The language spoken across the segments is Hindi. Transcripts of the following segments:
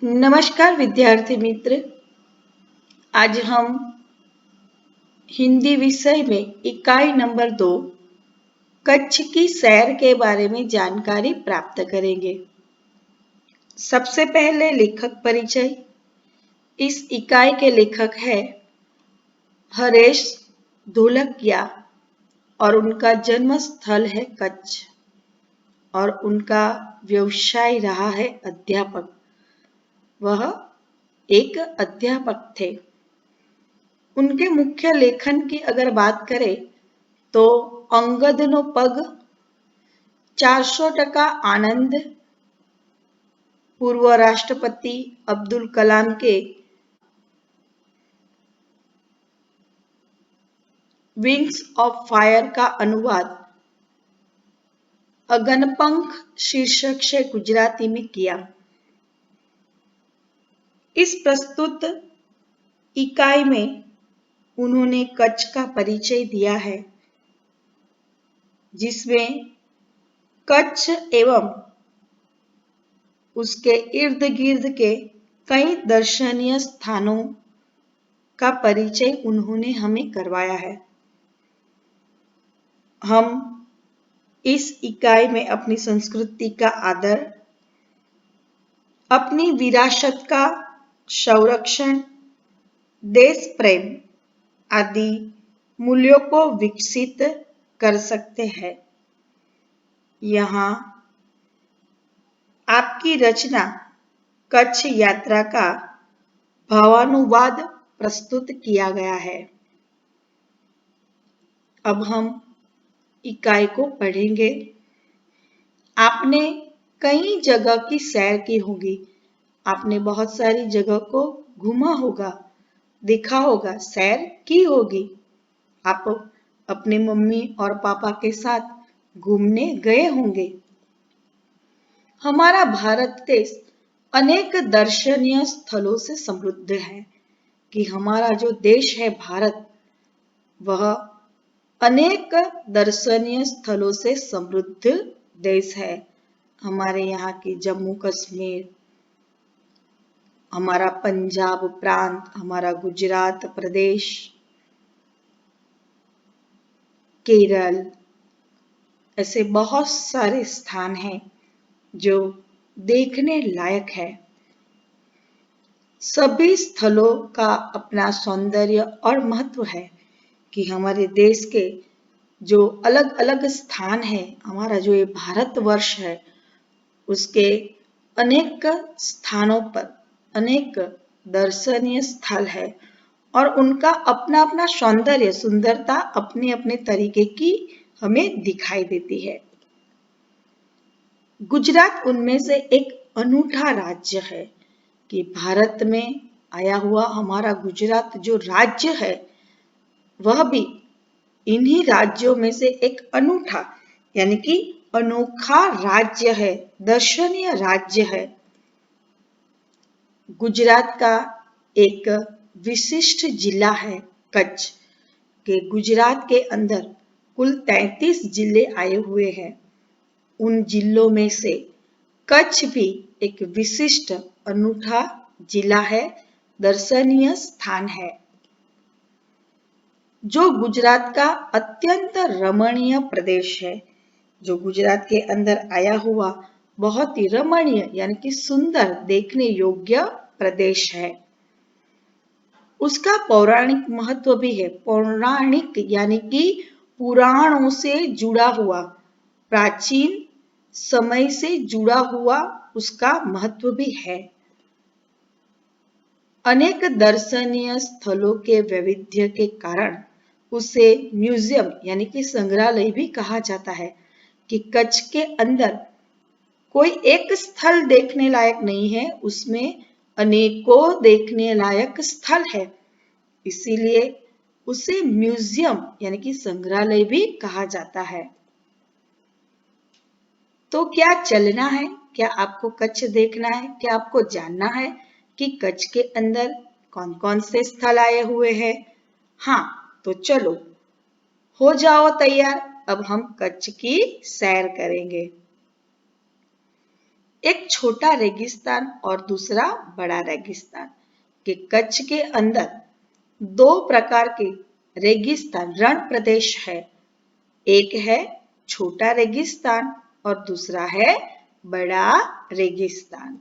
नमस्कार विद्यार्थी मित्र। आज हम हिंदी विषय में इकाई नंबर 2 कच्छ की सैर के बारे में जानकारी प्राप्त करेंगे। सबसे पहले लेखक परिचय। इस इकाई के लेखक है हरेश ढोलकिया और उनका जन्म स्थल है कच्छ और उनका व्यवसाय रहा है अध्यापक। वह एक अध्यापक थे। उनके मुख्य लेखन की अगर बात करें तो अंगदनो पग, 400% आनंद, पूर्व राष्ट्रपति अब्दुल कलाम के विंग्स ऑफ फायर का अनुवाद अगनपंख शीर्षक से गुजराती में किया। इस प्रस्तुत इकाई में उन्होंने कच्छ का परिचय दिया है, जिसमें कच्छ एवं उसके इर्द गिर्द के कई दर्शनीय स्थानों का परिचय उन्होंने हमें करवाया है। हम इस इकाई में अपनी संस्कृति का आदर, अपनी विरासत का संरक्षण, देश प्रेम आदि मूल्यों को विकसित कर सकते हैं। यहाँ आपकी रचना कच्छ यात्रा का भावानुवाद प्रस्तुत किया गया है। अब हम इकाई को पढ़ेंगे। आपने कई जगह की सैर की होगी। आपने बहुत सारी जगह को घूमा होगा, देखा होगा, सैर की होगी। आप अपने मम्मी और पापा के साथ घूमने गए होंगे। हमारा भारत देश अनेक दर्शनीय स्थलों से समृद्ध है कि हमारा जो देश है भारत, वह अनेक दर्शनीय स्थलों से समृद्ध देश है। हमारे यहाँ की जम्मू कश्मीर, हमारा पंजाब प्रांत, हमारा गुजरात प्रदेश, केरल, ऐसे बहुत सारे स्थान हैं जो देखने लायक है। सभी स्थलों का अपना सौंदर्य और महत्व है कि हमारे देश के जो अलग अलग स्थान है, हमारा जो ये भारतवर्ष है, उसके अनेक स्थानों पर अनेक दर्शनीय स्थल है और उनका अपना अपना सौंदर्य, सुंदरता अपने अपने तरीके की हमें दिखाई देती है। गुजरात उनमें से एक अनूठा राज्य है कि भारत में आया हुआ हमारा गुजरात जो राज्य है, वह भी इन्हीं राज्यों में से एक अनूठा यानी कि अनोखा राज्य है, दर्शनीय राज्य है। गुजरात का एक विशिष्ट जिला है कच्छ के। गुजरात के अंदर कुल 33 जिले आए हुए हैं। उन जिलों में से कच्छ भी एक विशिष्ट अनूठा जिला है, दर्शनीय स्थान है, जो गुजरात का अत्यंत रमणीय प्रदेश है। जो गुजरात के अंदर आया हुआ बहुत ही रमणीय यानी कि सुंदर, देखने योग्य प्रदेश है। उसका पौराणिक महत्व भी है। पौराणिक यानी कि पुराणों से जुड़ा हुआ, प्राचीन समय से जुड़ा हुआ उसका महत्व भी है। अनेक दर्शनीय स्थलों के वैविध्य के कारण उसे म्यूजियम यानी कि संग्रहालय भी कहा जाता है कि कच्छ के अंदर कोई एक स्थल देखने लायक नहीं है, उसमें अनेकों देखने लायक स्थल है। इसीलिए उसे म्यूजियम यानी कि संग्रहालय भी कहा जाता है। तो क्या चलना है? क्या आपको कच्छ देखना है? क्या आपको जानना है कि कच्छ के अंदर कौन कौन से स्थल आए हुए हैं? हाँ, तो चलो हो जाओ तैयार। अब हम कच्छ की सैर करेंगे। एक छोटा रेगिस्तान और दूसरा बड़ा रेगिस्तान। कि कच्छ के अंदर दो प्रकार के रेगिस्तान रण प्रदेश है। एक है छोटा रेगिस्तान और दूसरा है बड़ा रेगिस्तान।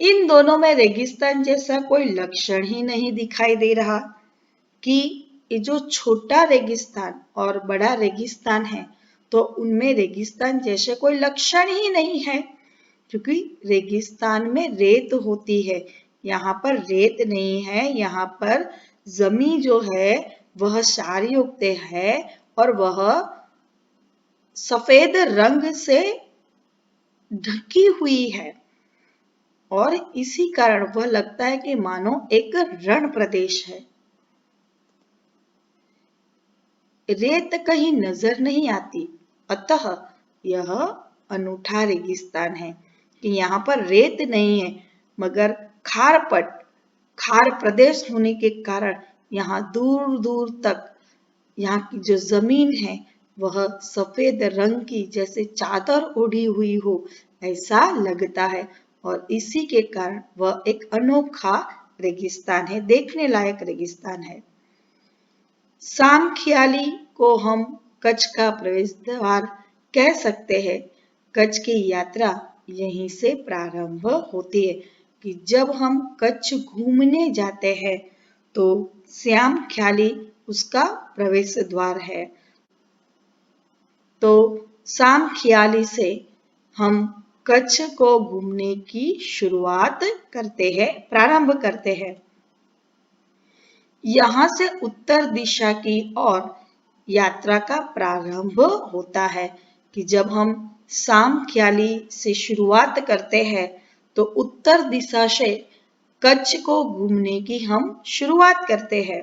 इन दोनों में रेगिस्तान जैसा कोई लक्षण ही नहीं दिखाई दे रहा। कि ये जो छोटा रेगिस्तान और बड़ा रेगिस्तान है तो उनमें रेगिस्तान जैसे कोई लक्षण ही नहीं है, क्योंकि रेगिस्तान में रेत होती है, यहाँ पर रेत नहीं है। यहाँ पर जमीन जो है वह क्षारयुक्त है और वह सफेद रंग से ढकी हुई है और इसी कारण वह लगता है कि मानो एक रण प्रदेश है। रेत कहीं नजर नहीं आती, अतः यह अनूठा रेगिस्तान है। कि यहाँ पर रेत नहीं है मगर खार प्रदेश होने के कारण यहाँ दूर दूर तक यहाँ की जो जमीन है वह सफेद रंग की जैसे चादर ओढ़ी हुई हो ऐसा लगता है और इसी के कारण वह एक अनोखा रेगिस्तान है, देखने लायक रेगिस्तान है। सामखियाली को हम कच्छ का प्रवेश द्वार कह सकते हैं। कच्छ की यात्रा यहीं से प्रारंभ होती है। कि जब हम कच्छ घूमने जाते हैं तो सामखियाली उसका प्रवेश द्वार है। तो सामखियाली से हम कच्छ को घूमने की शुरुआत करते हैं, प्रारंभ करते हैं। यहाँ से उत्तर दिशा की ओर यात्रा का प्रारंभ होता है। कि जब हम सामखियाली से शुरुआत करते हैं तो उत्तर दिशा से कच्छ को घूमने की हम शुरुआत करते हैं।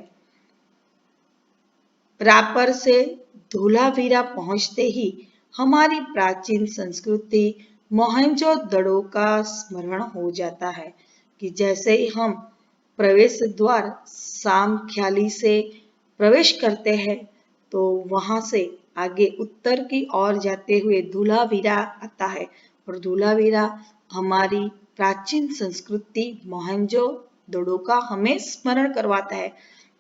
रापर से धोलावीरा पहुंचते ही हमारी प्राचीन संस्कृति मोहनजोदड़ो का स्मरण हो जाता है। कि जैसे ही हम प्रवेश द्वार सामखियाली से प्रवेश करते हैं तो वहां से आगे उत्तर की ओर जाते हुए धोलावीरा आता है और धोलावीरा हमारी प्राचीन संस्कृति मोहनजोदड़ो का हमें स्मरण करवाता है।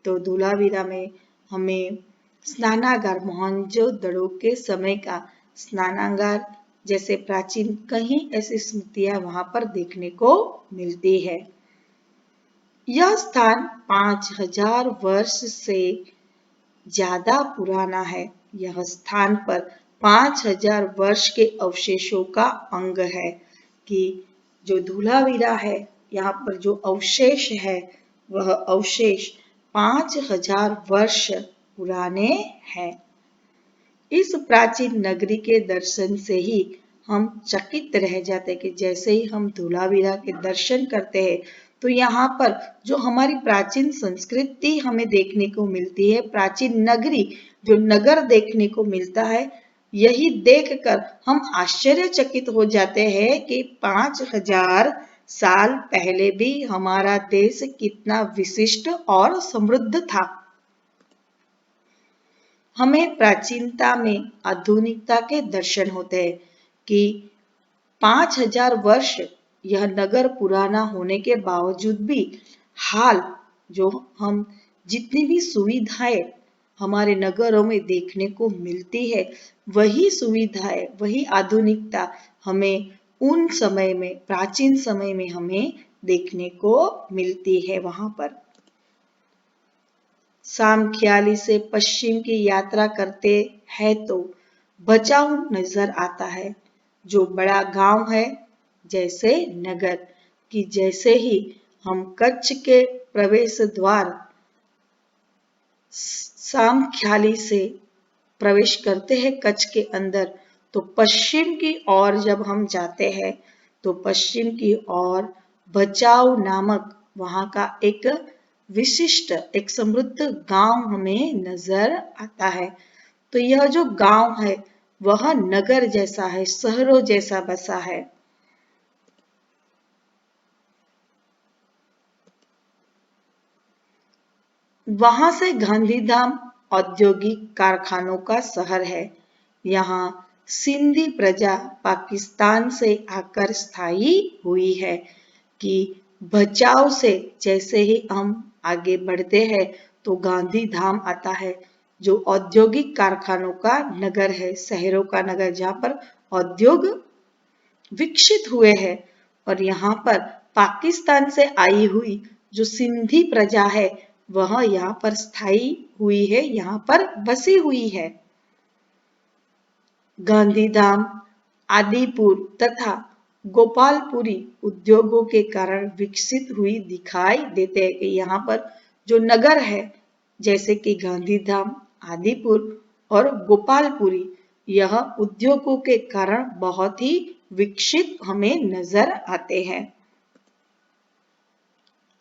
तो धोलावीरा में हमें स्नानागार मोहनजोदड़ो के समय का स्नानागार जैसे प्राचीन कहीं ऐसी स्मृतियां वहां पर देखने को मिलती है। यह स्थान 5000 वर्ष से ज्यादा पुराना है। यह स्थान पर 5000 वर्ष के अवशेषों का अंग है। कि जो धोलावीरा है यहाँ पर जो अवशेष है वह अवशेष 5000 वर्ष पुराने हैं। इस प्राचीन नगरी के दर्शन से ही हम चकित रह जाते हैं। कि जैसे ही हम धोलावीरा के दर्शन करते हैं तो यहाँ पर जो हमारी प्राचीन संस्कृति हमें देखने को मिलती है, प्राचीन नगरी जो नगर देखने को मिलता है, यही देखकर हम आश्चर्यचकित हो जाते हैं कि 5000 साल पहले भी हमारा देश कितना विशिष्ट और समृद्ध था। हमें प्राचीनता में आधुनिकता के दर्शन होते हैं। कि 5000 वर्ष यह नगर पुराना होने के बावजूद भी हाल जो हम जितनी भी सुविधाएं हमारे नगरों में देखने को मिलती है वही सुविधाएं वही आधुनिकता हमें उन समय में प्राचीन समय में हमें देखने को मिलती है। वहां पर सामखियाली से पश्चिम की यात्रा करते हैं तो भचाऊ नजर आता है, जो बड़ा गांव है जैसे नगर। कि जैसे ही हम कच्छ के प्रवेश द्वार सामखियाली से प्रवेश करते हैं कच्छ के अंदर तो पश्चिम की ओर जब हम जाते हैं तो पश्चिम की ओर भचाऊ नामक वहां का एक विशिष्ट एक समृद्ध गांव हमें नजर आता है। तो यह जो गांव है वह नगर जैसा है, शहरों जैसा बसा है। वहां से गांधीधाम औद्योगिक कारखानों का शहर है। यहाँ सिंधी प्रजा पाकिस्तान से आकर स्थायी हुई है। कि बचाव से जैसे ही हम आगे बढ़ते हैं तो गांधी धाम आता है, जो औद्योगिक कारखानों का नगर है, शहरों का नगर, जहाँ पर उद्योग विकसित हुए हैं। और यहाँ पर पाकिस्तान से आई हुई जो सिंधी प्रजा है वह यहाँ पर स्थायी हुई है, यहाँ पर बसी हुई है। गांधीधाम, आदिपुर तथा गोपालपुरी उद्योगों के कारण विकसित हुई दिखाई देते हैं। कि यहाँ पर जो नगर है जैसे कि गांधीधाम, आदिपुर और गोपालपुरी, यह उद्योगों के कारण बहुत ही विकसित हमें नजर आते हैं।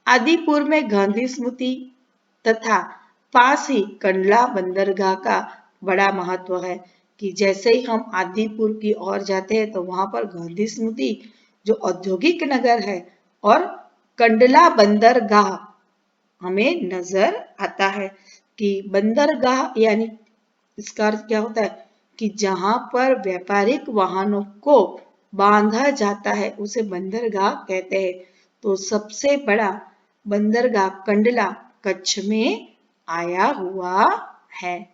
आदिपुर में गांधी स्मृति तथा पास ही कंडला बंदरगाह का बड़ा महत्व है। कि जैसे ही हम आदिपुर की ओर जाते हैं तो वहां पर गांधी स्मृति जो औद्योगिक नगर है और कंडला बंदरगाह हमें नजर आता है। कि बंदरगाह यानी इसका अर्थ क्या होता है कि जहां पर व्यापारिक वाहनों को बांधा जाता है उसे बंदरगाह कहते हैं। तो सबसे बड़ा बंदरगाह कंडला कच्छ में आया हुआ है।